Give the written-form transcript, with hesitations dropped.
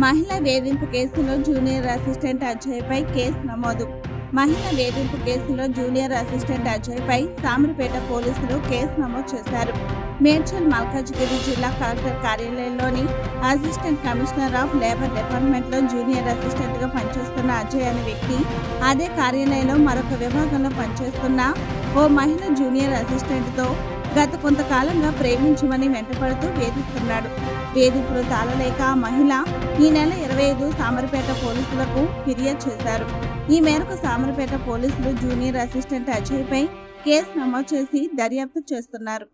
మహిళా వేధింపు కేసులో junior assistant అజయ్పై case నమోదు. మహిళా వేధింపు కేసులో జూనియర్ అసిస్టెంట్ అజయ్పై సామర్పేట పోలీసులు కేసు నమోదు చేశారు. మేడ్చల్ మల్కాజ్గిరి జిల్లా కలెక్టర్ కార్యాలయంలోని అసిస్టెంట్ కమిషనర్ ఆఫ్ లేబర్ డిపార్ట్మెంట్లో జూనియర్ అసిస్టెంట్గా పనిచేస్తున్న అజయ్ అనే వ్యక్తి అదే కార్యాలయంలో మరొక విభాగంలో పనిచేస్తున్న ఓ మహిళ జూనియర్ అసిస్టెంట్తో గత కొంతకాలంగా ప్రేమించమని వెంటపడుతూ వేధిస్తున్నాడు. వేధింపులు తాళలేక ఆ మహిళ ఈ నెల 25 సామర్పేట పోలీసులకు ఫిర్యాదు చేశారు. ఈ మేరకు సామర్పేట పోలీసులు జూనియర్ అసిస్టెంట్ అజయ్పై కేసు నమోదు చేసి దర్యాప్తు చేస్తున్నారు.